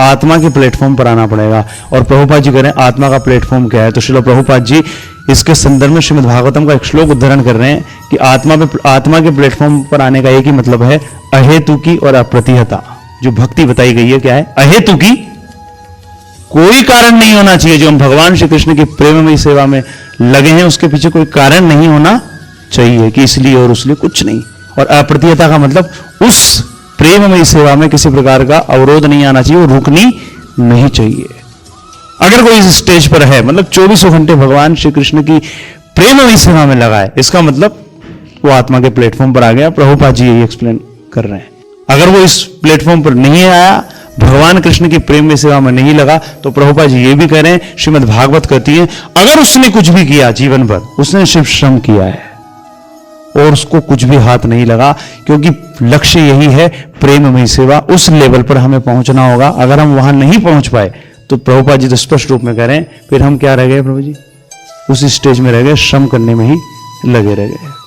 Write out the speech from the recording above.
आत्मा के प्लेटफॉर्म पर आना पड़ेगा। और प्रभुपाद जी कह रहे हैं आत्मा का प्लेटफॉर्म क्या है, तो श्रील प्रभुपाद जी इसके संदर्भ में श्रीमद् भागवतम का एक श्लोक उद्धरण कर रहे हैं कि आत्मा के प्लेटफॉर्म पर आने का एक ही मतलब है अहेतु की और अप्रतिहता। जो भक्ति बताई गई है क्या है, अहेतु की, कोई कारण नहीं होना चाहिए। जो हम भगवान श्री कृष्ण की प्रेममयी सेवा में लगे हैं उसके पीछे कोई कारण नहीं होना चाहिए कि इसलिए और उसलिए, कुछ नहीं। और अप्रतिहता का मतलब उस प्रेममयी सेवा में किसी प्रकार का अवरोध नहीं आना चाहिए, वो रुकनी नहीं चाहिए। अगर कोई इस स्टेज पर है, मतलब 24 घंटे भगवान श्री कृष्ण की प्रेममयी सेवा में लगा है, इसका मतलब वो आत्मा के प्लेटफॉर्म पर आ गया। प्रभुपाद जी यही एक्सप्लेन कर रहे हैं। अगर वो इस प्लेटफॉर्म पर नहीं आया, भगवान कृष्ण की प्रेम में सेवा में नहीं लगा, तो प्रभुपाद जी ये भी कह रहे हैं, श्रीमद् भागवत कहती है अगर उसने कुछ भी किया जीवन भर, उसने सिर्फ श्रम किया है और उसको कुछ भी हाथ नहीं लगा, क्योंकि लक्ष्य यही है प्रेममयी सेवा। उस लेवल पर हमें पहुंचना होगा। अगर हम वहां नहीं पहुंच पाए तो प्रभुपाद जी तो स्पष्ट रूप में कह रहे हैं फिर हम क्या रह गए प्रभु जी, उस स्टेज में रह गए, श्रम करने में ही लगे रह गए।